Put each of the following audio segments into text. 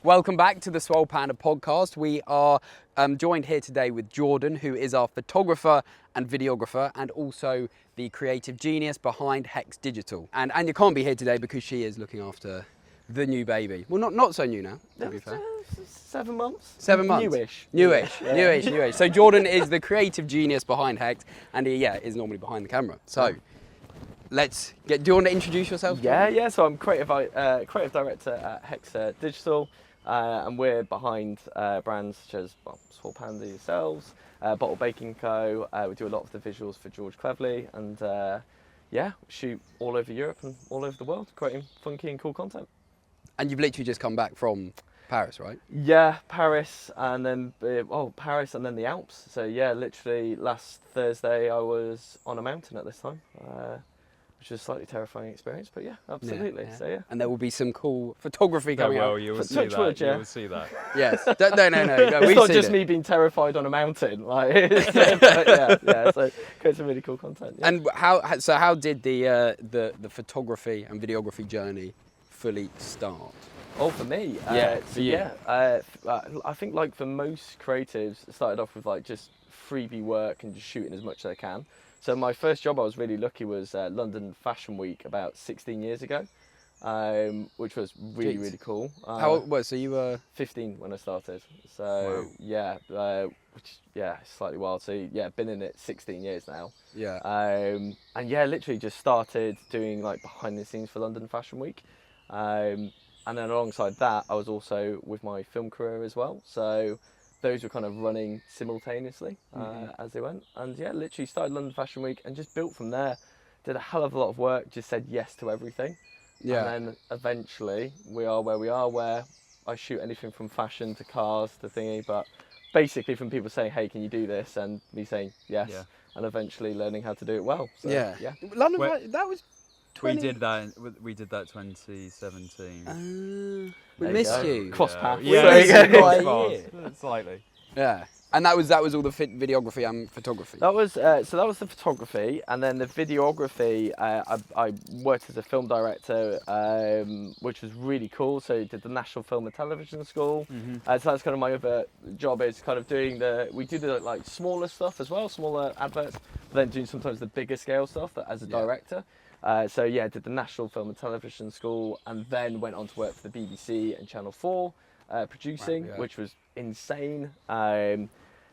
Welcome back to the Swole Panda podcast. We are joined here today with Jordan, who is our photographer and videographer, and also the creative genius behind Hexe Digital. And Anya can't be here today because she is looking after the new baby. Well, not so new now, to be fair. 7 months. 7 months. Newish. So Jordan is the creative genius behind Hexe, and he is normally behind the camera. So let's get. Do you want to introduce yourself? Yeah. So I'm creative director at Hexe Digital, and we're behind brands such as Swole Panda yourselves, Bottle Baking Co. We do a lot of the visuals for George Cleverly, and shoot all over Europe and all over the world, creating funky and cool content. And you've literally just come back from Paris, right? Yeah, Paris and then the Alps. So yeah, literally last Thursday I was on a mountain at this time, which was a slightly terrifying experience, but yeah, absolutely. Yeah. So yeah. And there will be some cool photography coming up. You will see that. You will see that. Yes. No. It's not just me being terrified on a mountain, like. So create some really cool content. Yeah. And how did the photography and videography journey fully start? Oh, for me, I think like for most creatives, it started off with like just freebie work and just shooting as much as I can. So my first job, I was really lucky, was London Fashion Week about 16 years ago, which was really cool. How old was so you were 15 when I started. So wow. Which slightly wild. So yeah, been in it 16 years now. Yeah. And yeah, literally just started doing like behind the scenes for London Fashion Week. And then alongside that, I was also with my film career as well. So those were kind of running simultaneously as they went. And yeah, literally started London Fashion Week and just built from there. Did a hell of a lot of work, just said yes to everything. Yeah. And then eventually we are where we are, where I shoot anything from fashion to cars to thingy. But basically from people saying, hey, can you do this? And me saying yes. Yeah. And eventually learning how to do it well. So, yeah. London, that was... We did that 2017. We missed you. Cross paths. Slightly. Yeah. And that was all the videography and photography. That was the photography, and then the videography. I worked as a film director, which was really cool. So I did the National Film and Television School. So that's kind of my other job, is kind of doing we do the like smaller stuff as well, smaller adverts, but then doing sometimes the bigger scale stuff as a director. So yeah, did the National Film and Television School, and then went on to work for the BBC and Channel 4, producing, which was insane.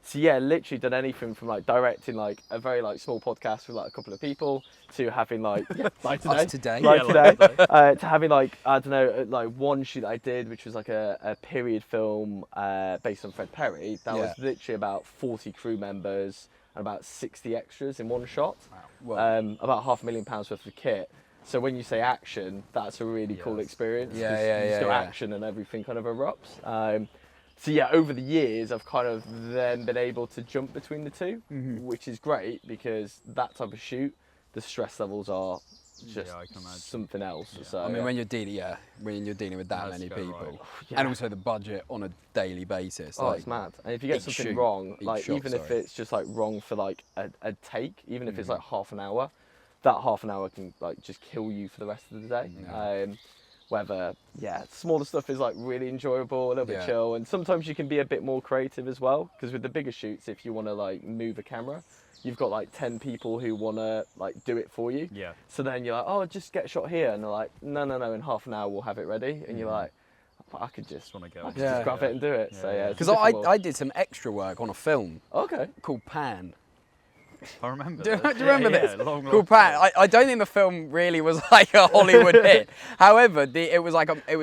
So yeah, literally done anything from like directing like a very like small podcast with like a couple of people, to having like like today, to having like, I don't know, like one shoot that I did, which was like a period film based on Fred Perry. That was literally about 40 crew members and about 60 extras in one shot. Wow. About £500,000 worth of kit. So when you say action, that's a really cool experience. Just got action and everything kind of erupts. So yeah, over the years, I've kind of then been able to jump between the two, which is great, because that type of shoot, the stress levels are just something else. Yeah. So, I mean, when you're dealing with that many people, and also the budget on a daily basis. It's mad. And if you get something wrong, like even if it's just like wrong for like a take, even if it's like half an hour, that half an hour can like just kill you for the rest of the day. Whether smaller stuff is like really enjoyable, a little bit chill, and sometimes you can be a bit more creative as well, because with the bigger shoots, if you want to like move a camera, you've got like 10 people who want to like do it for you. Yeah. So then you're like, oh, just get a shot here, and they're like, no, in half an hour we'll have it ready, and you're like, I could just grab it and do it. So yeah, because I did some extra work on a film. Okay. Called Pan. I remember. Do you remember this? Called Pan. I don't think the film really was like a Hollywood hit. However, it was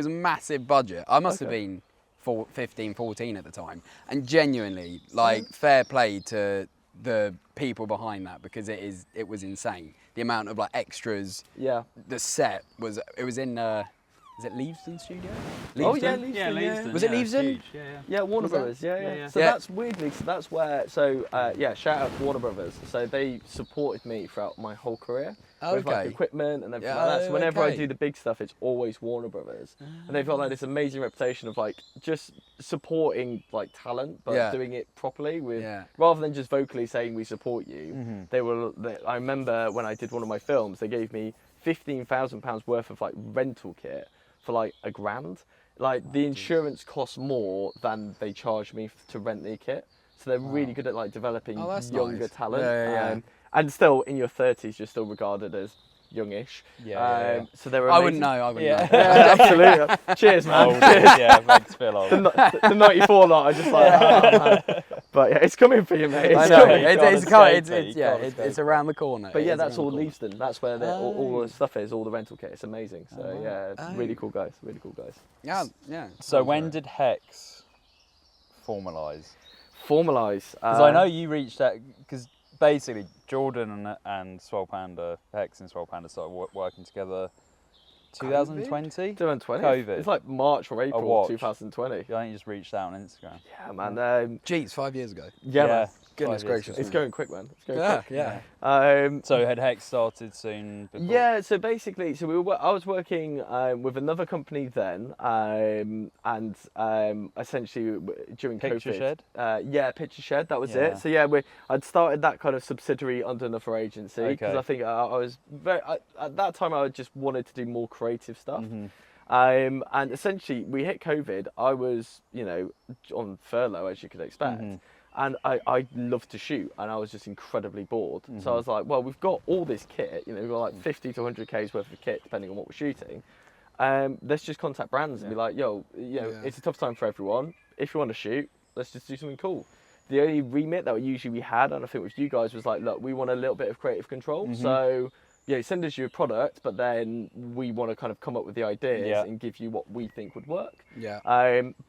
a massive budget. I must have been 15, 14 at the time, and genuinely, like, fair play to the people behind that, because it was insane. The amount of like extras. Yeah. The set was in. Is it Leavesden Studio? Leavesden? Oh yeah, Leavesden. Yeah. Was it Leavesden? Yeah, Warner Brothers. Yeah. So that's weirdly. So that's where. So shout out to Warner Brothers. So they supported me throughout my whole career with like equipment and everything like that. So whenever I do the big stuff, it's always Warner Brothers, and they've got like this amazing reputation of like just supporting like talent, but doing it properly rather than just vocally saying we support you. I remember when I did one of my films, they gave me £15,000 worth of like rental kit for like £1,000, Like the insurance costs more than they charge me to rent the kit. So they're really good at like developing younger nice. talent. Yeah. And still in your 30s, you're still regarded as youngish. Yeah. So they were I amazing. wouldn't know. I wouldn't Yeah. know. Yeah, absolutely. Cheers, man. Old, Cheers. yeah, makes me feel old. The 94 lot, I just like, oh, man. But yeah, it's coming for you, mate. I It's know. coming. It's around the corner. But yeah, It is that's around all the corner. Leavesden. That's where all the stuff is, all the rental kit. It's amazing. So yeah, really cool guys. Really cool guys. Yeah. So when did Hexe formalise? Formalise. Because I know you reached out, because basically Jordan and Swole Panda, Hexe and Swole Panda started working together 2020? 2020. COVID. It's like March or April watch. 2020. I think you just reached out on Instagram. Yeah, man. Jeez, 5 years ago. Yeah, man. Goodness 5 years gracious. ago. It's going quick, man. It's going Yeah, quick. yeah. So had Hexe started soon before? Yeah, so basically, I was working with another company then, and essentially during Picture COVID. Shed? Yeah, Picture Shed, that was Yeah. it. So yeah, I'd started that kind of subsidiary under another agency because Okay. I think I was at that time I just wanted to do more creative stuff. Mm-hmm. And essentially, we hit COVID. I was, on furlough, as you could expect. Mm-hmm. And I love to shoot, and I was just incredibly bored. So I was like, well, we've got all this kit, we've got like 50 to 100 Ks worth of kit, depending on what we're shooting. Let's just contact brands and be like, it's a tough time for everyone. If you want to shoot, let's just do something cool. The only remit that usually we had, and I think with you guys, was like, look, we want a little bit of creative control. So send us your product, but then we want to kind of come up with the ideas and give you what we think would work. Yeah.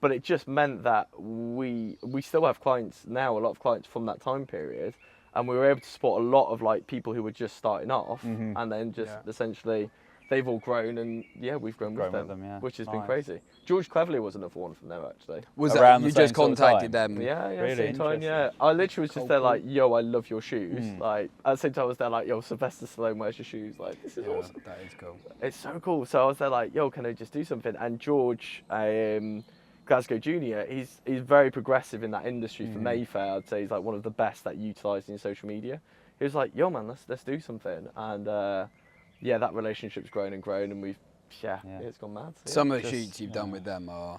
But it just meant that we still have clients now, a lot of clients from that time period, and we were able to support a lot of like people who were just starting off, and then just essentially they've all grown, and we've grown with them, which has been crazy. George Cleverly was another one from there actually. Was Around that the you same just sort of contacted time? them? Yeah, Really same time, interesting. I literally was just there like, yo, I love your shoes. Like at the same time I was there like, yo, Sylvester Stallone wears your shoes. Like, this is awesome. That is cool. It's so cool. So I was there like, yo, can I just do something? And George, Glasgow Junior, he's very progressive in that industry for Mayfair. I'd say he's like one of the best at utilising social media. He was like, yo, man, let's do something. And that relationship's grown and grown, and it's gone mad. So, Some of the shoots you've done with them or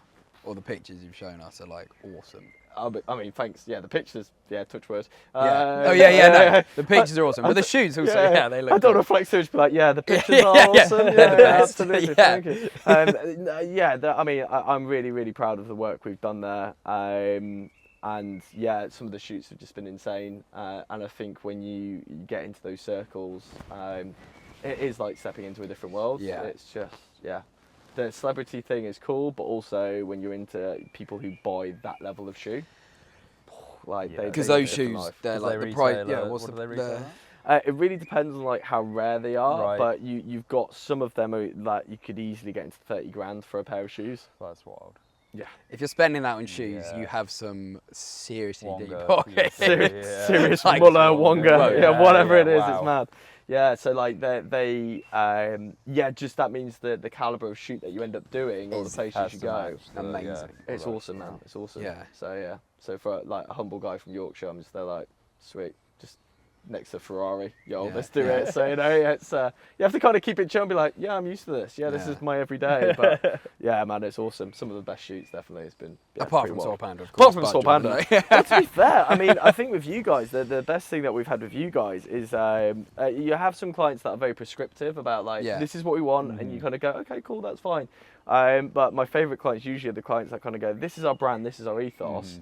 the pictures you've shown us are like awesome. I mean, thanks. Yeah, the pictures. Yeah, touch words. No. The pictures are awesome, but the shoots also. They look. I don't cool. reflect so much, but like, the pictures are awesome. They're the best. Absolutely. Yeah. Thank you. I mean, I'm really, really proud of the work we've done there. And some of the shoots have just been insane. And I think when you get into those circles, it is like stepping into a different world. Yeah. It's just, the celebrity thing is cool, but also when you're into people who buy that level of shoe, like because they those live a different shoes, life. they're like the they price. retail, Yeah, what's what do the they retail It really depends on like how rare they are, Right. but you've got some of them that you could easily get into 30 grand for a pair of shoes. That's wild. Yeah. If you're spending that on shoes, Yeah. you have some seriously deep Wonga, pockets. Serious Like, Muller, Wonga, Whoa, whatever it is, wow. it's mad. Yeah, so like just that means the caliber of shoot that you end up doing, or the places Has you to go. match the- Amazing. It's awesome, man. It's awesome. Yeah. So for like a humble guy from Yorkshire, I'm just there like, sweet, just next to Ferrari, yo, Yeah. let's do it. So it's you have to kind of keep it chill and be like, yeah, I'm used to this. Yeah, this is my everyday. But yeah, man, it's awesome. Some of the best shoots definitely has been. Apart pretty from wild. Swole Panda, of course. Apart from Swole but, Panda. you know. Well, to be fair, I mean, I think with you guys, the best thing that we've had with you guys is you have some clients that are very prescriptive about like, this is what we want, and you kind of go, okay, cool, that's fine. But my favourite clients usually are the clients that kind of go, this is our brand, this is our ethos.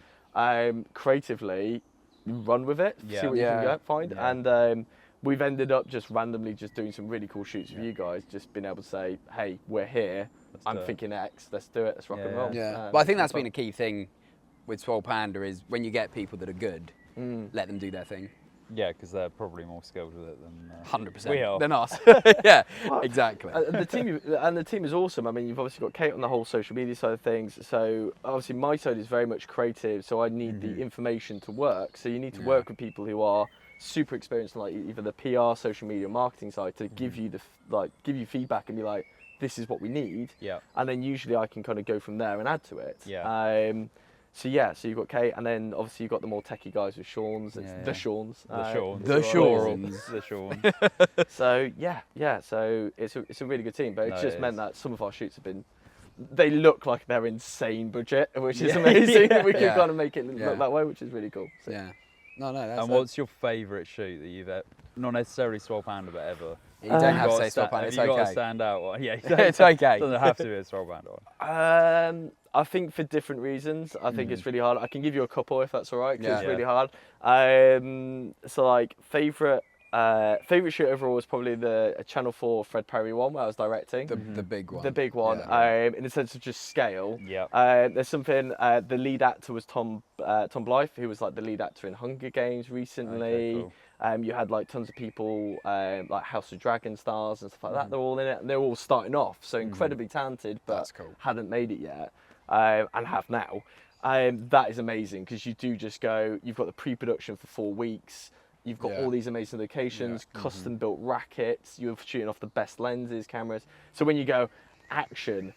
Creatively, run with it, see what you can find. Yeah. And we've ended up just randomly just doing some really cool shoots with you guys, just being able to say, hey, we're here. I'm thinking X, let's do it, let's rock and roll. Yeah, but I think that's been a key thing with Swole Panda is when you get people that are good, let them do their thing. Yeah, because they're probably more skilled with it than 100% we are. than us. Yeah, exactly. The team is awesome. I mean, you've obviously got Kate on the whole social media side of things. So obviously my side is very much creative. So I need the information to work. So you need to work with people who are super experienced on like either the PR, social media, marketing side to give you give you feedback and be like, this is what we need. Yeah. And then usually I can kind of go from there and add to it. Yeah. So you've got Kate, and then obviously you've got the more techie guys with Sean's. It's the Sean's. The Sean's. The Sean's. The Sean. So so it's a really good team, but it's just meant that some of our shoots have been they look like they're insane budget, which is amazing. We can Yeah. kind of make it look that way, which is really cool. So. Yeah. No, that's. And what's your favourite shoot that you've not necessarily Swole Panda, but ever? You don't have to say Swole Panda. It's You've got a okay. standout one. Yeah, It's okay. Doesn't have to be a Swole Panda one. I think for different reasons, I think it's really hard. I can give you a couple if that's all right, because Yeah. it's really hard. So like favourite shoot overall was probably the Channel 4 Fred Perry one where I was directing. The big one. The big one, Yeah. in the sense of just scale. Yeah. There's something. The lead actor was Tom Blythe, who was like the lead actor in Hunger Games recently. Okay, cool. You had like tons of people, like House of Dragon stars and stuff like that. They're all in it, and they're all starting off, so incredibly talented, but That's cool. hadn't made it yet, and have now. That is amazing because you do just go. You've got the pre-production for 4 weeks. You've got all these amazing locations, custom-built rackets. You're shooting off the best lenses, cameras. So when you go action,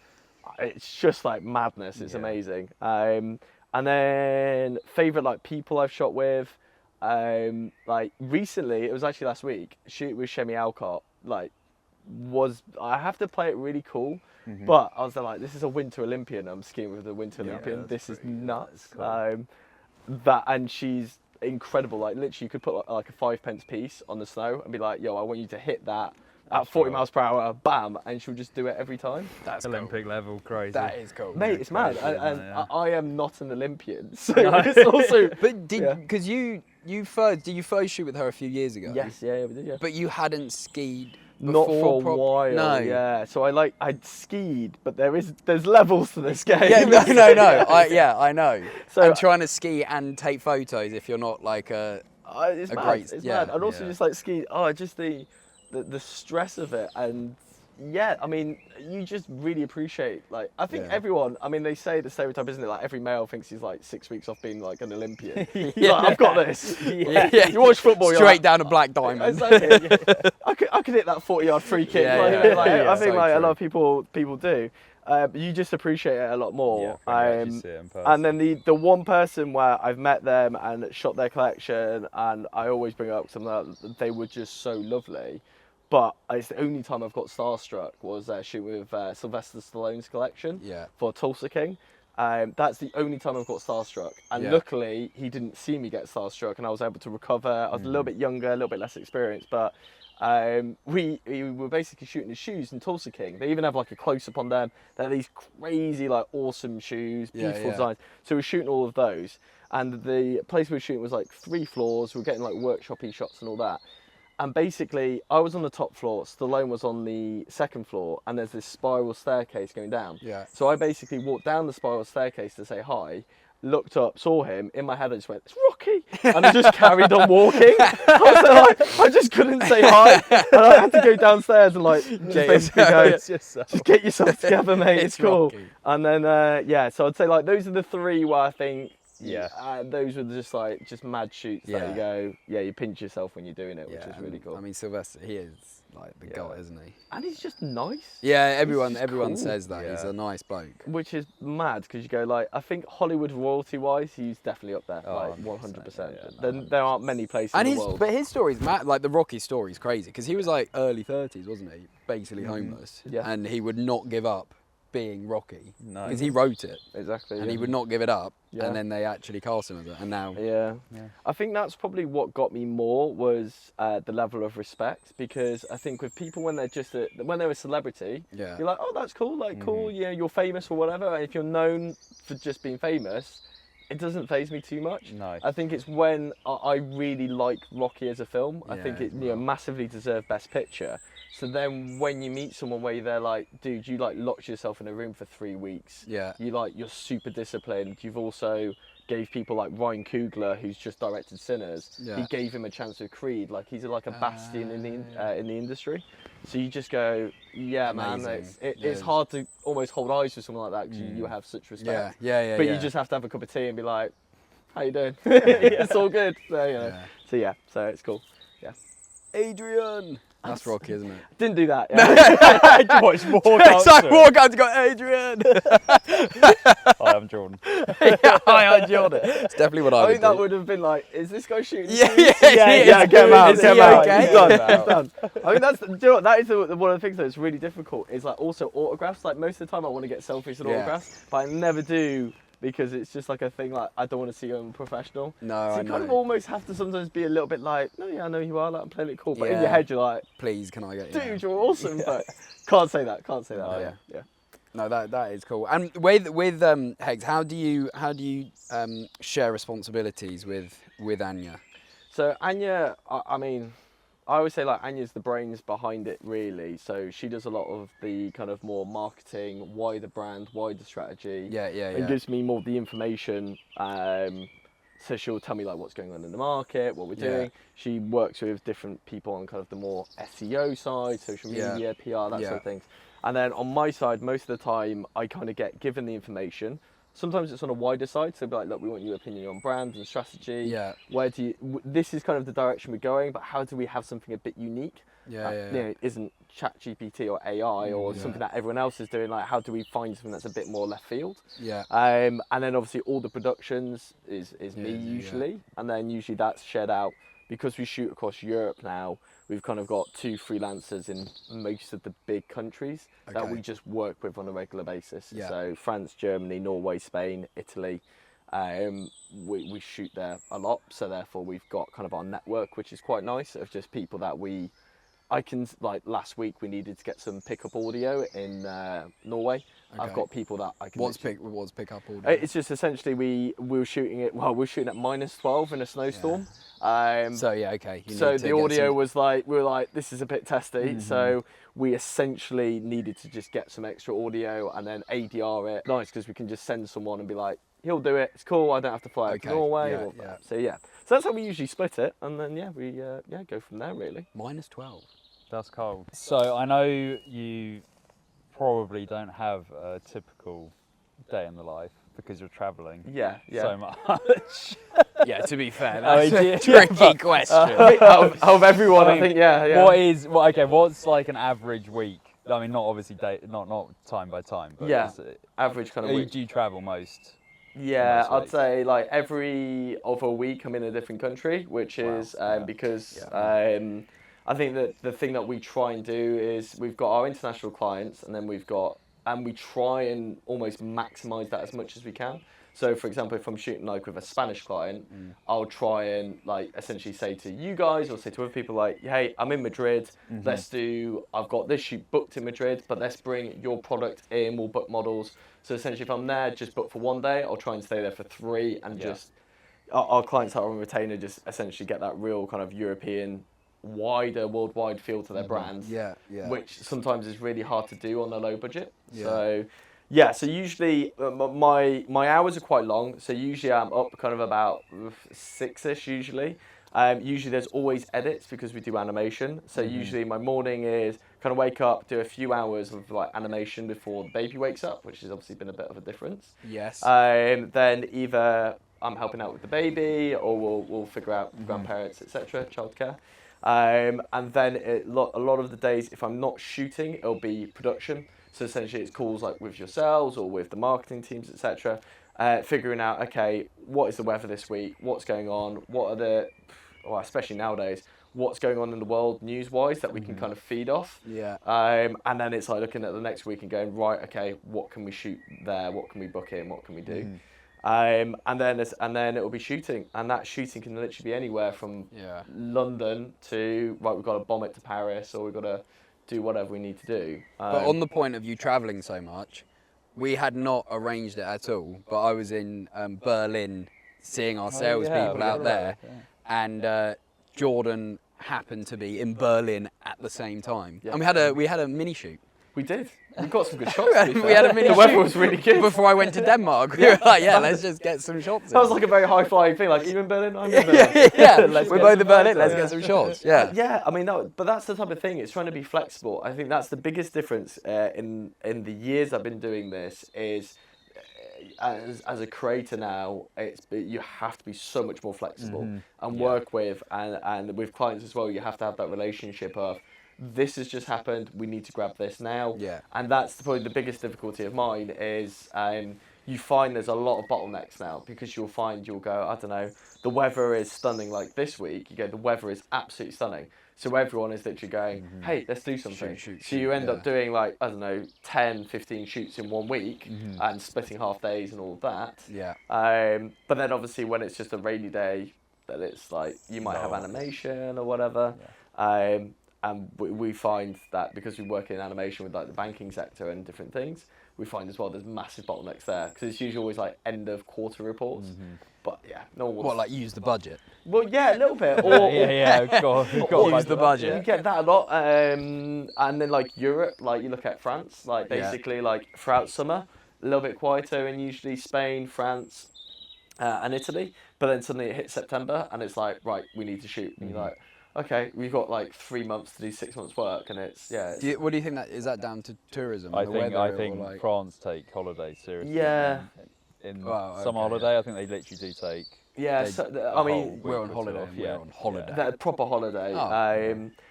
it's just like madness. It's amazing. And then favorite like people I've shot with, like recently, it was actually last week. Shoot with Shemi Alcott. Like, I have to play it really cool. But I was like, this is a Winter Olympian. I'm skiing with the Winter Olympian. This is nuts. Cool. And she's incredible. Like literally, you could put like a 5p piece on the snow and be like, "Yo, I want you to hit that at 40 miles per hour, bam!" And she'll just do it every time. That's Olympic level, crazy. That is cool. Mate, it's mad. And yeah. I am not an Olympian, so it's also. But because you first shoot with her a few years ago? Yes, yeah, we did, yeah. But you hadn't skied Not before, for a while. No. Yeah. So I'd skied, but there's levels to this game. Yeah, no. I know. So I'm trying to ski and take photos if you're not like a. It's mad. great- It's yeah, mad. And also yeah. just like ski. Oh, just the stress of it, and yeah, I mean, you just really appreciate. Like, I think everyone. I mean, they say the stereotype, isn't it? Like every male thinks he's like 6 weeks off being like an Olympian. He's like, I've got this. Yeah. You watch football, you're Straight like, down a black diamond. Exactly. I could hit that 40-yard free kick. Yeah, like, yeah. like, Yeah, I think so like a true. lot of people do. But you just appreciate it a lot more. Yeah, when you actually see it in person. And then the one person where I've met them and shot their collection, and I always bring it up something like they were just so lovely. But it's the only time I've got starstruck was shooting with Sylvester Stallone's collection for Tulsa King. That's the only time I've got starstruck. And luckily, he didn't see me get starstruck, and I was able to recover. I was a little bit younger, a little bit less experienced, but we were basically shooting his shoes in Tulsa King. They even have like a close-up on them. They're these crazy, like awesome shoes, beautiful designs. So we're shooting all of those. And the place we were shooting was like 3 floors. We were getting like workshop-y shots and all that. And basically, I was on the top floor, Stallone was on the 2nd floor, and there's this spiral staircase going down. Yeah. So I basically walked down the spiral staircase to say hi, looked up, saw him, in my head I just went, "It's Rocky!" And I just carried on walking. I just couldn't say hi. And I had to go downstairs and like, just basically go, just get yourself together, mate, it's cool. Rocky. And then, so I'd say like, those are the 3 where I think, Yeah. those were just mad shoots that you go, you pinch yourself when you're doing it, which is really cool. I mean, Sylvester, he is like the god, isn't he? And he's just nice. Yeah, everyone cool. says that. Yeah. He's a nice bloke. Which is mad because you go like, I think Hollywood royalty-wise, he's definitely up there, Oh, like 100%, 100%. There aren't many places And in the world. but his story's mad. Like the Rocky story's crazy because he was like early 30s, wasn't he? Basically homeless. Yeah. And he would not give up being Rocky No. because he wrote it Exactly. and he would not give it up. Yeah. And then they actually cast him as it. And now, Yeah. I think that's probably what got me more was the level of respect, because I think with people when they're just when they're a celebrity, yeah, you're like, oh, that's cool, like cool, you're famous or whatever. And if you're known for just being famous, it doesn't faze me too much. No. I think it's when I really like Rocky as a film. I Yeah, think it well. massively deserved Best Picture. So then when you meet someone where they're like, dude, you like locked yourself in a room for 3 weeks. Yeah. You're super disciplined. You've also gave people like Ryan Coogler, who's just directed Sinners. Yeah. He gave him a chance with Creed. Like he's like a bastion in the industry. So you just go, yeah, man. Amazing. It's hard to almost hold eyes with someone like that because you have such respect. Yeah. But you just have to have a cup of tea and be like, how you doing? It's all good. So, so it's cool. Yeah. Adrian. That's Rocky, isn't it? Didn't do that. Yeah. Watch more. So I walk out to go, Adrian. Hi, I'm Jordan. Yeah, hi, I'm Jordan. It's definitely what I I would think that do. would have been like, is this guy shooting? Yeah, Get him out. Is Get him he out. okay? He's done. He's done. I mean, do you know what? That is one of the things that's really difficult. Is like also autographs. Like most of the time, I want to get selfies and autographs, but I never do. Because it's just like a thing, like I don't want to see you unprofessional. No, so I you know. kind of almost have to sometimes be a little bit like, no, yeah, I know who you are, like I'm playing it cool. But in your head, you're like, please, can I get you? dude, you're awesome. But can't say that. No, yeah. No, that is cool. And with Hexe, how do you share responsibilities with Anya? So Anya, I mean, I always say like Anya's the brains behind it really. So she does a lot of the kind of more marketing, wider brand, wider strategy. And gives me more of the information. So she'll tell me like what's going on in the market, what we're doing. She works with different people on kind of the more SEO side, social media, PR, that sort of things. And then on my side, most of the time I kind of get given the information. Sometimes it's on a wider side, so be like, look, we want your opinion on brand and strategy. Yeah. Where do you? This is kind of the direction we're going, but how do we have something a bit unique? You know, isn't ChatGPT or AI or something that everyone else is doing? Like, how do we find something that's a bit more left field? Yeah. And then obviously all the productions is me usually, and then usually that's shared out because we shoot across Europe now. We've kind of got 2 freelancers in most of the big countries that we just work with on a regular basis. Yeah. So France, Germany, Norway, Spain, Italy. We shoot there a lot, so therefore we've got kind of our network, which is quite nice, of just people that I can, like last week we needed to get some pickup audio in Norway. I've got people that I can... What's pickup audio? It's just essentially we were shooting at -12 in a snowstorm. So yeah, okay. So the audio was like, we were like, this is a bit testy. So we essentially needed to just get some extra audio and then ADR it. Nice, because we can just send someone and be like, he'll do it. It's cool. I don't have to fly out to Norway. So that's how we usually split it, and then we go from there really. -12. That's cold. So I know you probably don't have a typical day in the life because you're travelling so much. Yeah, to be fair, that's a tricky question. Out of everyone, I think, What's like an average week? I mean, not obviously not time by time, but average kind of week. Do you travel most? Yeah, I'd say like every other week I'm in a different country, which is because I think that the thing that we try and do is we've got our international clients, and then we try and almost maximise that as much as we can. So for example, if I'm shooting like with a Spanish client, I'll try and like essentially say to you guys or say to other people like, hey, I'm in Madrid, I've got this shoot booked in Madrid, but let's bring your product in, we'll book models. So essentially if I'm there, just book for 1 day, I'll try and stay there for 3 and just, our clients that are on retainer just essentially get that real kind of European, wider, worldwide feel to their brands, which sometimes is really hard to do on a low budget. So usually my hours are quite long. So usually I'm up kind of about 6ish usually. Usually there's always edits because we do animation. So usually my morning is kind of wake up, do a few hours of like animation before the baby wakes up, which has obviously been a bit of a difference. Yes. Then either I'm helping out with the baby, or we'll figure out grandparents, etc., childcare. And then a lot of the days, if I'm not shooting, it'll be production. So essentially it's calls like with yourselves or with the marketing teams, etc. Figuring out, okay, what is the weather this week? What's going on? What are especially nowadays, what's going on in the world news-wise that we can kind of feed off? And then it's like looking at the next week and going, right, okay, what can we shoot there? What can we book in? What can we do? And then it'll be shooting, and that shooting can literally be anywhere from London to we've got to bomb it to Paris, or we've got to do whatever we need to do. But on the point of you travelling so much, we had not arranged it at all. But I was in Berlin seeing our salespeople out there, and Jordan happened to be in Berlin at the same time, and we had a mini shoot. We did. We got some good shots. We had a mini The weather was really good. Before I went to Denmark, we were like, let's just get some shots. That was like a very high flying thing. Like, you in Berlin? I'm in Berlin. We're both in Berlin. Let's get some shots. Yeah. I mean, but that's the type of thing. It's trying to be flexible. I think that's the biggest difference in the years I've been doing this. Is as a creator now, you have to be so much more flexible and work with and with clients as well. You have to have that relationship of, this has just happened, we need to grab this now. Yeah. And that's probably the biggest difficulty of mine is you find there's a lot of bottlenecks now, because you'll go, I don't know, the weather is stunning like this week. You go, the weather is absolutely stunning. So everyone is literally going, hey, let's do something. So you end up doing like, I don't know, 10, 15 shoots in 1 week and splitting half days and all of that. Yeah. But then obviously when it's just a rainy day, then it's like you might have animation or whatever. Yeah. And we find that because we work in animation with like the banking sector and different things, we find as well there's massive bottlenecks there, because it's usually always like end of quarter reports. But yeah, no one wants. What, like use the budget? Well, yeah, a little bit. Or Use the budget. You get that a lot. And then like Europe, like you look at France, like basically like throughout summer, a little bit quieter, and usually Spain, France, and Italy. But then suddenly it hits September, and it's like, right, we need to shoot. And you're like, okay, we've got like 3 months to do 6 months work, and it's what do you think is that down to tourism? I think like... France take holidays seriously. Yeah. In summer holiday, I think they literally do take. Yeah, I mean, we're on holiday. We're on holiday. They're proper holiday.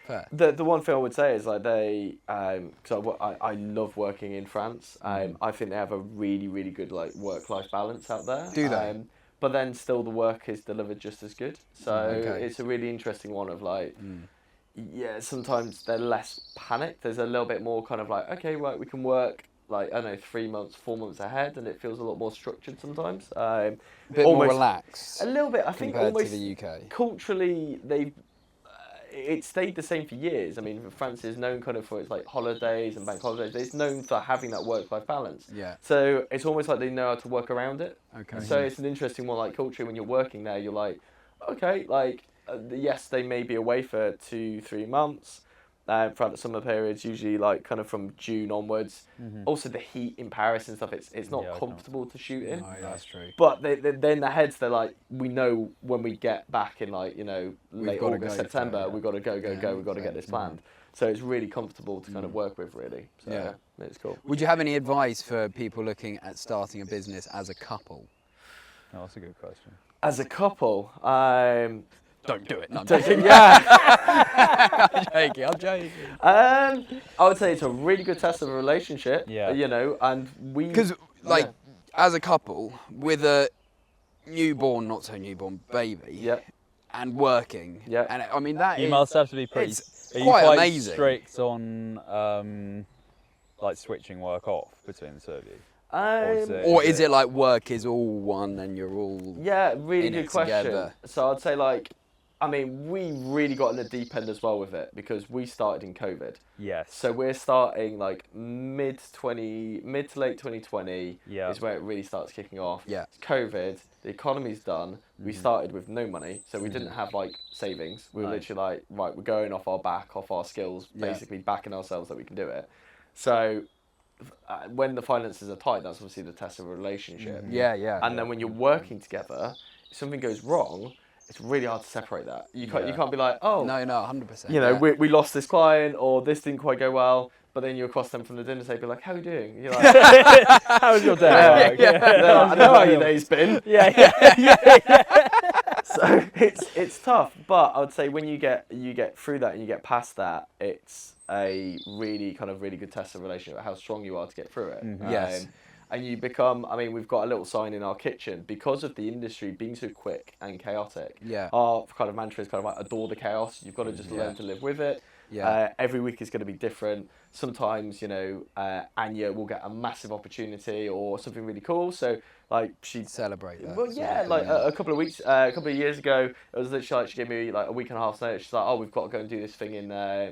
Fair. The one thing I would say is like they, because I love working in France. I think they have a really, really good like work-life balance out there. Do they? But then still the work is delivered just as good. So it's a really interesting one of like, yeah, sometimes they're less panicked. There's a little bit more kind of like, okay, right, we can work like, I don't know, 3 months, 4 months ahead, and it feels a lot more structured sometimes. A bit more relaxed. A little bit, I think, almost to the UK. Culturally, it stayed the same for years. I mean, France is known kind of for its like holidays and bank holidays. It's known for having that work-life balance. Yeah. So it's almost like they know how to work around it. Okay. So it's an interesting one, like culturally, when you're working there, you're like, okay, like yes, they may be away for 2-3 months. Throughout the summer periods, usually like kind of from June onwards. Also the heat in Paris and stuff, it's not comfortable to shoot in. No, that's true. But they're in their heads, they're like, we know when we get back in like, you know, late August, September, we've got to go, we've got to get this planned. So it's really comfortable to kind of work with, really. So it's cool. Would you have any advice for people looking at starting a business as a couple? Oh, that's a good question. As a couple, don't do it. No, I'm joking. Yeah. I'm joking. I would say it's a really good test of a relationship. Yeah. You know, and because like as a couple with a newborn, not so newborn baby. Yeah. And working. Yeah. And I mean that you must have to be pretty. Are quite you amazing. Strict on like switching work off between the two of you. Or is it like work is all one and you're all really good question. Together? So I'd say like, I mean, we really got in the deep end as well with it because we started in COVID. Yes. So we're starting like mid to late 2020 is where it really starts kicking off. Yeah. It's COVID, the economy's done. We started with no money, so we didn't have like savings. We were literally like, right, we're going off our back, off our skills, basically backing ourselves that we can do it. So when the finances are tight, that's obviously the test of a relationship. And then when you're working together, if something goes wrong, it's really hard to separate that. You can't be like, oh, no, 100%. You know, we lost this client, or this didn't quite go well. But then you across them from the dinner table, like, how are you doing? And you're like, how's your day? I know how your day's been. So it's tough, but I would say when you get through that and you get past that, it's a really good test of relationship, how strong you are to get through it. Yes. And you become, I mean, we've got a little sign in our kitchen, because of the industry being so quick and chaotic. Yeah. Our kind of mantra is kind of like, adore the chaos. You've got to just learn to live with it. Yeah. Every week is going to be different. Sometimes, you know, Anya will get a massive opportunity or something really cool. So, like, she'd celebrate that. Well, yeah, like a couple of years ago, it was literally like she gave me like a week and a half's notice. She's like, oh, we've got to go and do this thing in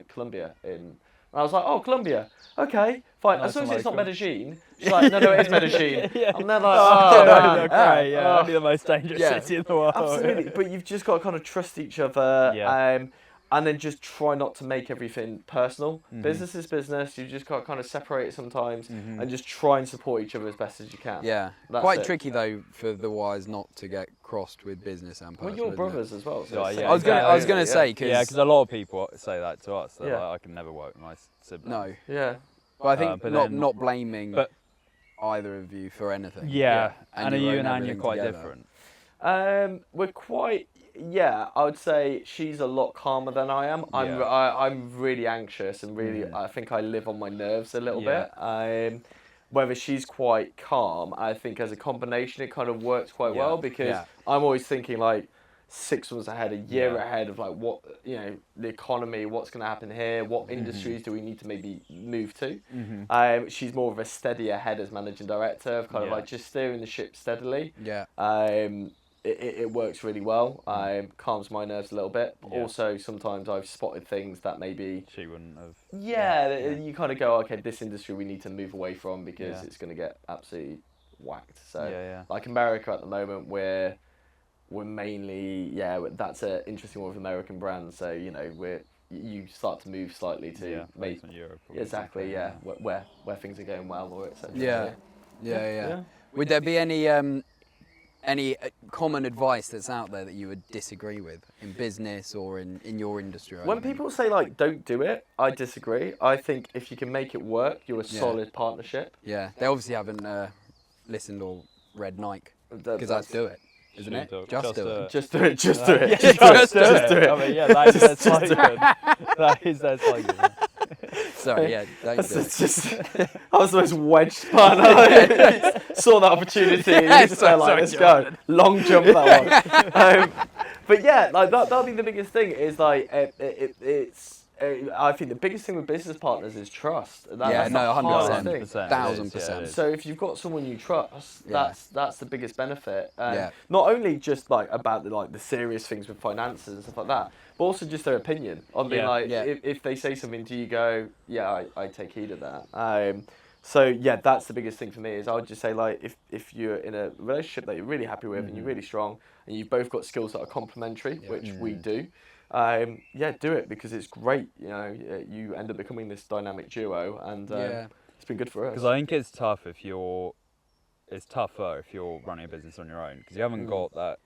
Colombia. And I was like, oh, Colombia. Okay, fine. As long as it's not Medellin. She's like, no, it is Medellin. And they're like, only the most dangerous city in the world. Absolutely. But you've just got to kind of trust each other. And then just try not to make everything personal. Business is business. You just got to kind of separate it sometimes and just try and support each other as best as you can. Yeah. Quite tricky though for the wise not to get crossed with business and personal. Well, you're brothers as well. So I was going to say because a lot of people say that to us. Like, I can never work with my siblings. No. Yeah. But I think not blaming either of you for anything. Yeah. And are you and Anya quite different? We're quite. Yeah, I would say she's a lot calmer than I am. I'm really anxious and really. I think I live on my nerves a little bit. Whether she's quite calm, I think as a combination it kind of works quite well because I'm always thinking like 6 months ahead, a year ahead of like what the economy, what's going to happen here, what industries do we need to maybe move to. She's more of a steadier head as managing director of kind of like just steering the ship steadily. It works really well. Calms my nerves a little bit. But also, sometimes I've spotted things that maybe she wouldn't have. You kind of go, okay, this industry we need to move away from because it's going to get absolutely whacked. So, like America at the moment, we're mainly that's an interesting one with American brands. So you start to move slightly to based on Europe. Exactly. Where things are going well or etc. Yeah. Would there be any common advice that's out there that you would disagree with in business or in your industry? When people say like don't do it, I disagree. I think if you can make it work, you're a solid partnership. Yeah, they obviously haven't listened or read Nike because that's do it, isn't it? Just do it. Just do it. Just do it. Just do it. I mean, that is their slogan. That is their slogan. Sorry, don't do it. I was the most wedged partner. Saw that opportunity. Let's go. Long jump that one. But like that'll be the biggest thing. Is like it's. I think the biggest thing with business partners is trust. That's 100%, 1000%. So if you've got someone you trust, that's the biggest benefit. Not only just like about the serious things with finances and stuff like that, but also just their opinion on being if they say something to you, go, I take heed of that. So that's the biggest thing for me is I would just say like if you're in a relationship that you're really happy with and you're really strong and you've both got skills that are complementary, which we do. Do it because it's great. You end up becoming this dynamic duo, and it's been good for us. Because I think it's tougher if you're running a business on your own because you haven't got that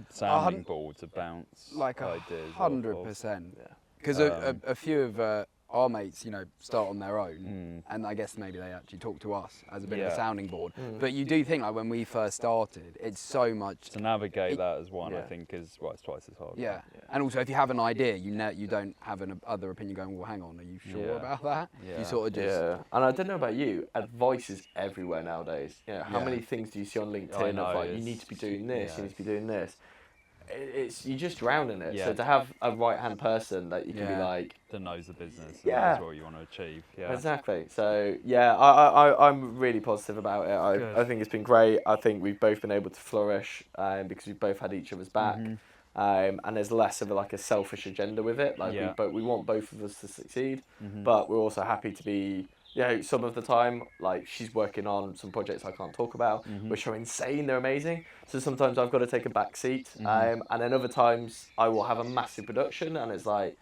sounding board to bounce ideas. 100%. Because a few of our mates, start on their own, and I guess maybe they actually talk to us as a bit of a sounding board. But you do think like when we first started, it's so much to navigate that as one. I think is it's twice as hard. And also if you have an idea, you don't have an other opinion going, well, hang on, are you sure about that? You sort of just And I don't know about you, advice is everywhere nowadays. How many things do you see on LinkedIn of like you need to be doing this, you need to be doing this. You just drown in it. So to have a right-hand person that you can be like that knows the business, and knows what you want to achieve. Exactly. So I'm really positive about it. I think it's been great. I think we've both been able to flourish because we've both had each other's back. And there's less of a selfish agenda with it. Like we want both of us to succeed, but we're also happy to be. Some of the time, like she's working on some projects I can't talk about, which are insane, they're amazing. So sometimes I've got to take a back seat. And then other times I will have a massive production and it's like,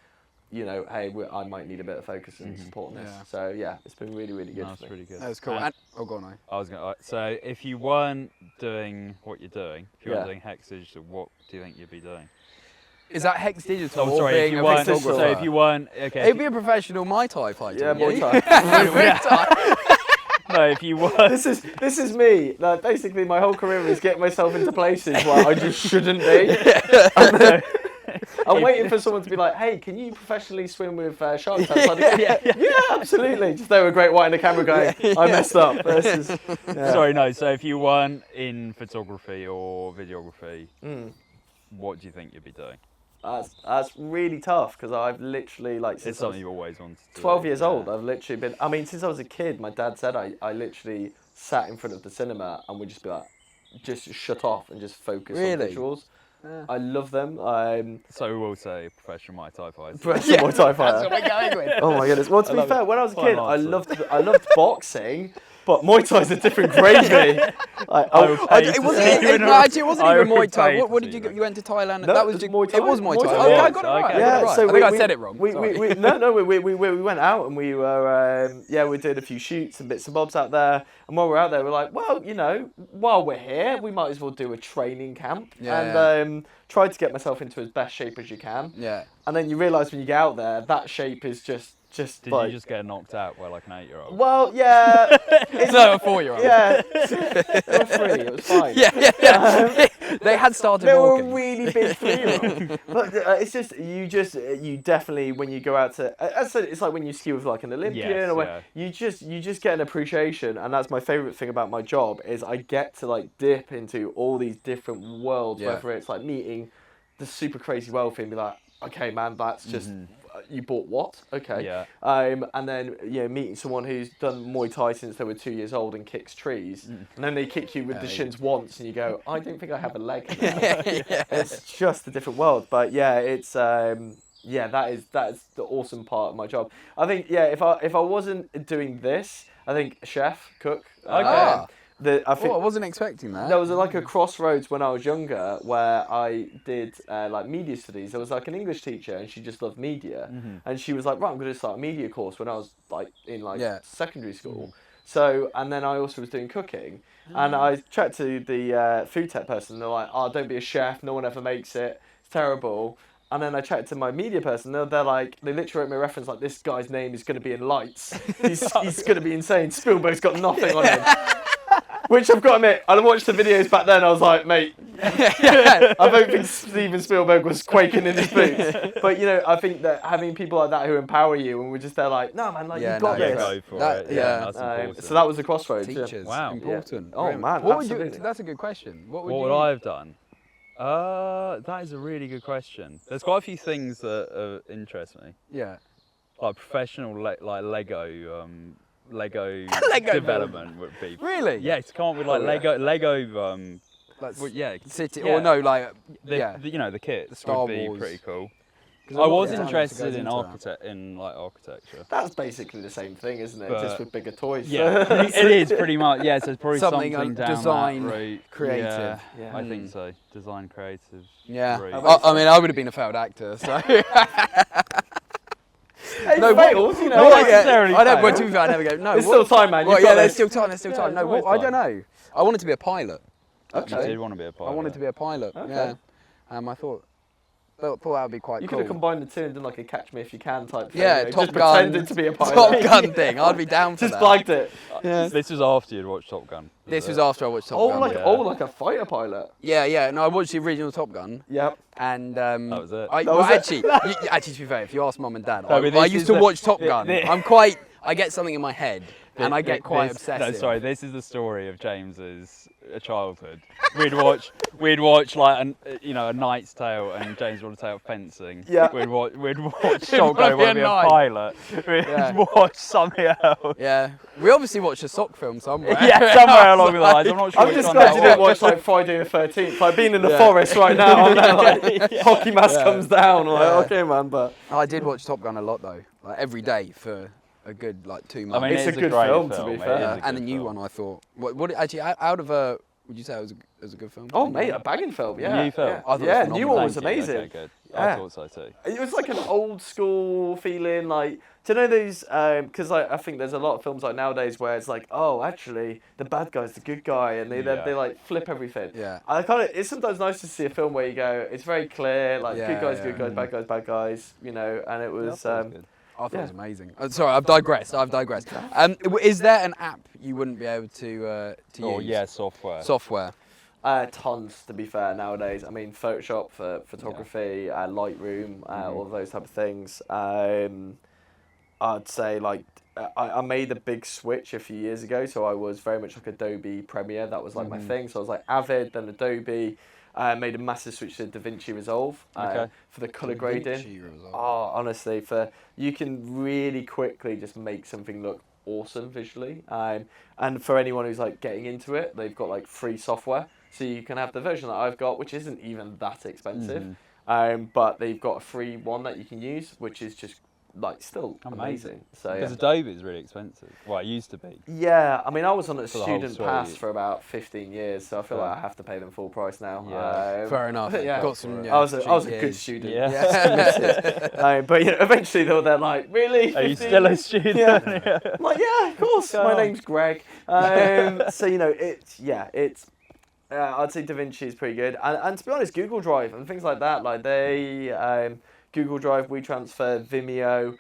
hey, I might need a bit of focus and support on this. So it's been really, really good. That's really good. That's cool. Go on, I was going to, so if you weren't doing what you're doing, if you weren't doing Hexe Digital, what do you think you'd be doing? Is that Hexe Digital? Oh, sorry, if you weren't, so if you weren't, okay. It'd be a professional Muay Thai fighter. Yeah, Muay Thai. No, if you weren't. This is me. Like, basically, my whole career is getting myself into places where I just shouldn't be. I'm waiting for someone to be like, hey, can you professionally swim with shark tanks? Yeah, absolutely. Just they were great white in the camera going, I messed up. Sorry, no. So if you weren't in photography or videography, what do you think you'd be doing? That's really tough because I've literally since it's something you've always wanted to do. 12 years old, I've literally been. I mean, since I was a kid, my dad said I literally sat in front of the cinema and would just be like, just shut off and just focus on visuals. I love them. So we'll say professional Muay Thai fighter. Professional Muay Thai fighter. That's what we're going with. Oh my goodness. Well, to be fair, when I was a kid, I loved boxing. But Muay Thai is a different gravy. It wasn't even Muay Thai. What did you get? You went to Thailand. No, that was Muay Thai. It was Muay Thai. Okay, I got it right. Yeah, so I think I said it wrong. We went out and we were we did a few shoots and bits and bobs out there. And while we're out there, we're like, well, while we're here, we might as well do a training camp and try to get myself into as best shape as you can. Yeah. And then you realise when you get out there, that shape is just. Did you just get knocked out by like an 8-year-old? Well, yeah. It's not a 4-year-old. Yeah. Or 3, it was fine. They had started They were walking. a really big 3-year-old. But it's just you definitely, when you go out to, as I said, it's like when you ski with like an Olympian, Yes, or when yeah. you just get an appreciation, and that's my favourite thing about my job is I get to like dip into all these different worlds, Yeah. whether it's like meeting the super crazy wealthy and be like, okay, man, that's just. You bought what? Okay. Yeah. And then meeting someone who's done Muay Thai since they were 2 years old and kicks trees, and then they kick you with the shins once, and you go, I don't think I have a leg. It's just a different world. But yeah, it's that's the awesome part of my job. I think if I wasn't doing this, I think chef, cook. Okay. I think I wasn't expecting that. there was like a crossroads when I was younger where I did like media studies. There was like an English teacher, and she just loved media, and she was like, right, I'm going to start a media course when I was like in secondary school. So, and then I also was doing cooking, and I chatted to the food tech person. And they're like, oh, don't be a chef. No one ever makes it. It's terrible. And then I chatted to my media person. They're like, they literally wrote me a reference like, this guy's name is going to be in lights. He's going to be insane. Spielberg's got nothing on him. Which I've got to admit, I watched the videos back then. I was like, mate, I don't think Steven Spielberg was quaking in his boots. But I think that having people like that who empower you, and we're just there like, no man, like you've got this. Go for it. That's important. So that was the crossroads. Teachers, Wow. important. Oh man, What absolutely. would you? That's a good question. What What would I have done? That is a really good question. There's quite a few things that interest me. Yeah. Like professional, like Lego Lego development would be. Really? Yeah, to come up with like Lego. Like, City. or no, like the kit. The Star would be Wars. pretty cool. a I lot was of time interested goes in into architecture. That's basically the same thing, isn't it? But- Just with bigger toys. Yeah, it is pretty much. Yeah, so it's probably Something something down design, that route. creative. Yeah. I think so. Design, creative. Yeah. route. I mean, I would have been a failed actor, so. No, fails, you know. Not necessarily I don't. Well, fail. to be fair, I never go. No. There's still time, man. Well, You've got there's this. still time. There's still time. No, always I don't time. know. I wanted to be a pilot. You Okay. did want to be a pilot. I wanted to be a pilot. Okay. Yeah. I thought that would be quite You cool. could have combined the two and done like a Catch Me If You Can type thing. Yeah, you know, Top just Gun. pretended to be a pilot. Top Gun thing. I'd be down for Just that. blagged it. Yeah. This was after you'd watched Top Gun. This was it? after I watched Top Gun. Yeah. like a fighter pilot. Yeah. No, I watched the original Top Gun. Yep. And That was it. was it. Actually, to be fair, if you ask Mum and Dad, No, I but this used is to the- watch Top Gun. I get something in my head, and I get quite This- obsessive. No, sorry, this is the story of James's childhood. We'd watch like a Knight's Tale and James Bond Tale fencing. Yeah. We'd watch wanna Shotgun, be a would be a knight. pilot. We'd Yeah. watch something else. Yeah, we obviously watched a sock film somewhere. Yeah, somewhere along the lines. I'm not sure. I'm which just one glad that you didn't was. watch like Friday the 13th. Like being in the forest right now, I'm there, like hockey mask comes down. I'm like, okay, man, but I did watch Top Gun a lot though, like every day for a good 2 months. I mean, It's it's a good great film, to be it fair. is a and the good new film. one I thought. What actually out of would you say it was a good film? oh mate, a banging film. Yeah. New film? Yeah, I thought it was yeah phenomenal. new one was Thank you. amazing. Okay, good. Yeah. I thought so too. It was like an old school feeling, like, do you know those, because I think there's a lot of films like nowadays where it's like, oh, actually, the bad guy's the good guy, and they like flip everything. Yeah. It's sometimes nice to see a film where you go, it's very clear, like, Yeah, good yeah. guys, bad guys, you know, and it was, That was good. I thought it was amazing. Sorry, I've digressed. Is there an app you wouldn't be able to use? Oh yeah, software. Software. tons, to be fair, nowadays. I mean, Photoshop for photography, Lightroom, all of those type of things. I'd say, like, I made a big switch a few years ago, so I was very much like Adobe Premiere. That was like my thing. So I was like Avid, then Adobe. Made a massive switch to DaVinci Resolve for the color grading. DaVinci Resolve. Oh, honestly, you can really quickly just make something look awesome visually. And for anyone who's like getting into it, they've got like free software, so you can have the version that I've got, which isn't even that expensive. But they've got a free one that you can use, which is just like still amazing. So Because yeah. Adobe is really expensive. Well, it used to be. Yeah, I mean, I was on a For the whole student suite. pass for about 15 years, so I feel like I have to pay them full price now. Yeah. Fair enough. Yeah. Got some. I was a good years. student. Yeah. But eventually they're like, really? Are you 15? still a student? Yeah. I'm like, yeah, of course. Go My on. name's Greg. So it's I'd say DaVinci is pretty good, and to be honest, Google Drive and things like that, like they. Google Drive, WeTransfer, Vimeo,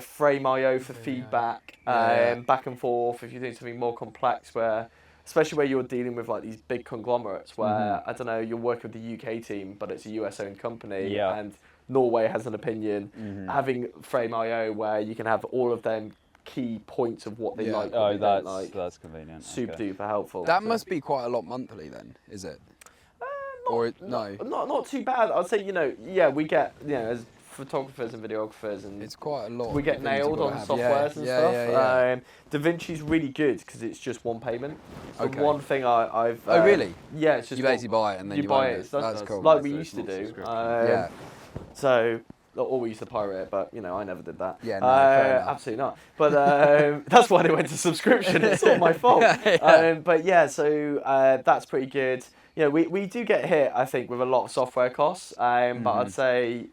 Frame.io for feedback, back and forth if you're doing something more complex where especially where you're dealing with like these big conglomerates where, I don't know, you're working with the UK team, but it's a US owned company and Norway has an opinion. Having Frame.io where you can have all of them key points of what they like, what they don't like. That's convenient. Super duper helpful. That must be quite a lot monthly then, is it? Not too bad. I'd say, we get, as photographers and videographers, and it's quite a lot. We get nailed on softwares and stuff. DaVinci's really good because it's just one payment. So one thing I've really? Yeah, it's just you basically buy it and then you buy it. That's cool. Like we used to do. So. Or we used to pirate it, but I never did that. Yeah, no, fair enough. Absolutely not. But that's why they went to subscription. It's all my fault. That's pretty good. We do get hit, I think, with a lot of software costs. But I'd say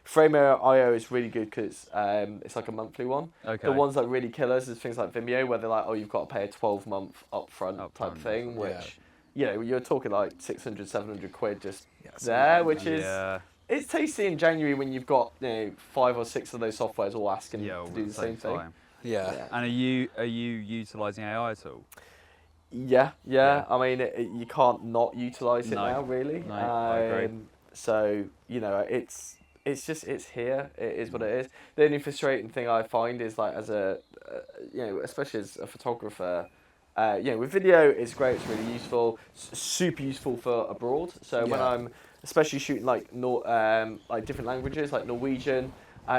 Frame.io is really good because it's like a monthly one. Okay. The ones that really kill us is things like Vimeo, where they're like, oh, you've got to pay a 12-month upfront type thing, which you're talking like 600, 700 quid just there, which is. It's tasty in January when you've got 5 or 6 of those softwares all asking to do the same thing. Yeah. And are you utilising AI at all? Yeah. I mean, you can't not utilise it now, really. No, I agree. So it's here. It is what it is. The only frustrating thing I find is like as a especially as a photographer. With video, it's great. It's really useful. Super useful for abroad. So when I'm especially shooting like different languages like Norwegian,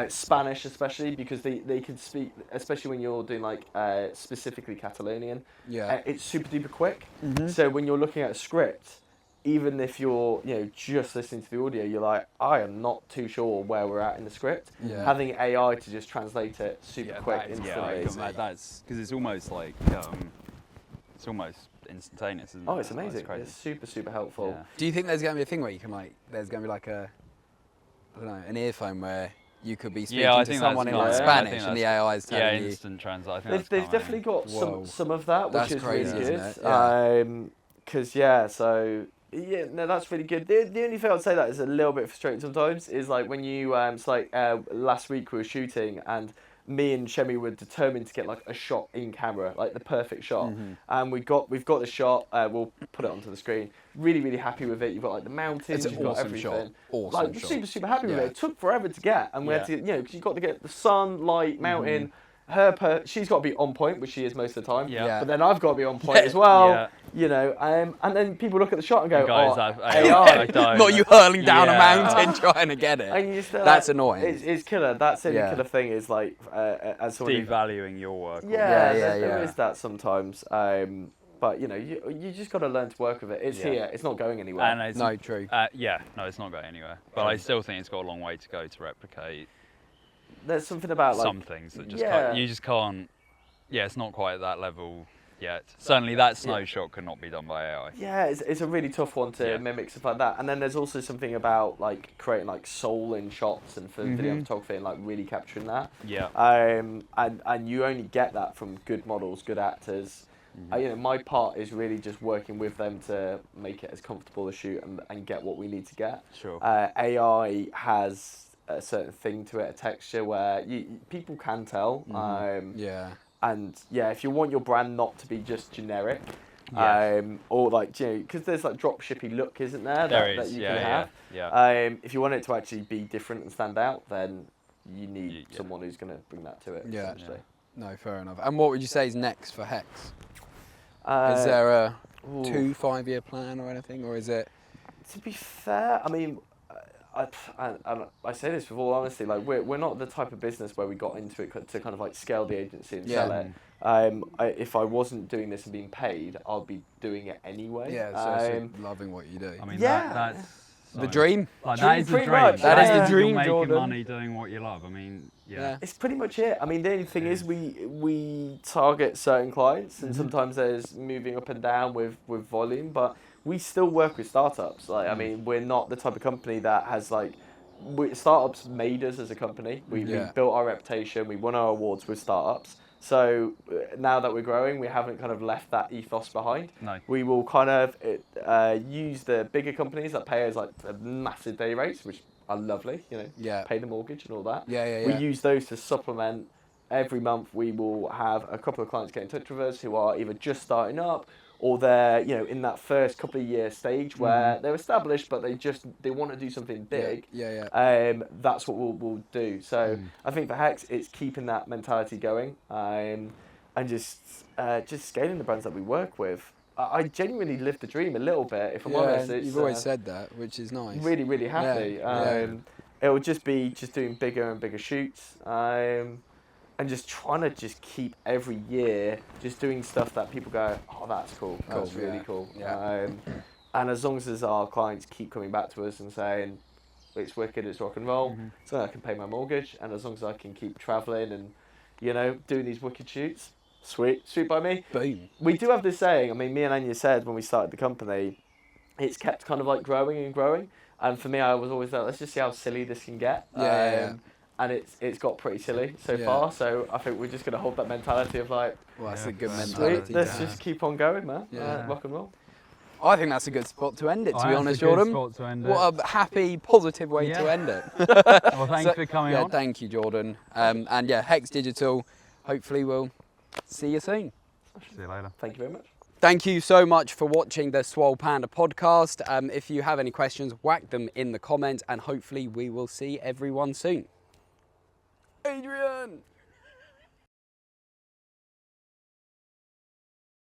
Spanish especially because they can speak, especially when you're doing like specifically Catalonian. It's super duper quick. So when you're looking at a script, even if you're just listening to the audio, you're like, I am not too sure where we're at in the script. Having AI to just translate it super quick instantly. That's because it's almost like it's almost instantaneous, isn't it? Oh, it's amazing. It's super, super helpful. Yeah. Do you think there's going to be a thing where you can there's going to be like an earphone where you could be speaking to someone in Spanish and the AI is telling you? Instant translate. They've definitely got some of that, which is crazy, really good. That's really good. The only thing I'd say that is a little bit frustrating sometimes is like when you, last week we were shooting and me and Shemi were determined to get like a shot in camera, like the perfect shot. And we've got the shot. We'll put it onto the screen. Really, really happy with it. You've got like the mountains. You've got everything. Awesome shot. Super, super happy with it. It took forever to get, and we had to, because you've got to get the sun, light, mountain. She's got to be on point, which she is most of the time. But then I've got to be on point as well. And then people look at the shot and go, AI. Not you hurling down a mountain trying to get it. And you still, that's annoying. It's killer. That's the only killer thing is like as someone devaluing your work. There is that sometimes. But you just got to learn to work with it. It's here. It's not going anywhere. And it's, true. It's not going anywhere. But I still think it's got a long way to go to replicate. There's something about like some things that you just can't. Yeah, it's not quite at that level yet. Certainly, that snow shot could not be done by AI. Yeah, it's a really tough one to mimic stuff like that. And then there's also something about like creating like soul in shots and for video photography and like really capturing that. Yeah. And you only get that from good models, good actors. My part is really just working with them to make it as comfortable a shoot and get what we need to get. Sure. AI has a certain thing to it, a texture where people can tell. And if you want your brand not to be just generic, or like because there's like drop shippy look, isn't there? That you can have. If you want it to actually be different and stand out, then you need someone who's going to bring that to it. No, fair enough. And what would you say is next for Hexe? Is there a 2-5-year plan or anything, or is it? To be fair, I mean, I say this with all honesty, like we're not the type of business where we got into it to kind of like scale the agency and sell it. If I wasn't doing this and being paid, I'd be doing it anyway. So loving what you do. I mean, that's the dream. That is the dream. That is the dream, You're Jordan. making money doing what you love. I mean, it's pretty much it. I mean, the only thing is we target certain clients, and sometimes there's moving up and down with volume, but we still work with startups. Like, I mean, we're not the type of company that has like, startups made us as a company. We built our reputation. We won our awards with startups. So now that we're growing, we haven't kind of left that ethos behind. No. We will kind of use the bigger companies that pay us like massive day rates, which are lovely, pay the mortgage and all that. We use those to supplement every month we will have a couple of clients get in touch with us who are either just starting up, or they're in that first couple of year stage where they're established but they want to do something big. That's what we'll do. So I think for Hexe, it's keeping that mentality going, and just scaling the brands that we work with. I genuinely live the dream a little bit, if I'm honest. You've always said that, which is nice. Really, really happy. It will just be doing bigger and bigger shoots. And just trying to just keep every year just doing stuff that people go, oh, that's cool. That's really cool. Yeah. And as long as our clients keep coming back to us and saying, it's wicked, it's rock and roll, so I can pay my mortgage, and as long as I can keep travelling and, doing these wicked shoots, sweet by me. Boom. We do have this saying, I mean, me and Anya said when we started the company, it's kept kind of like growing and growing. And for me, I was always like, let's just see how silly this can get. And it's got pretty silly so far, so I think we're just going to hold that mentality of like, well, that's a good mentality. Let's just keep on going, man. Rock and roll. I think that's a good spot to end it, to be honest, Jordan. What a happy, positive way to end it. Well, thanks for coming on. Thank you, Jordan. And Hexe Digital, hopefully we'll see you soon. See you later. Thank you very much. Thank you so much for watching the Swole Panda podcast. If you have any questions, whack them in the comments, and hopefully we will see everyone soon. Adrian!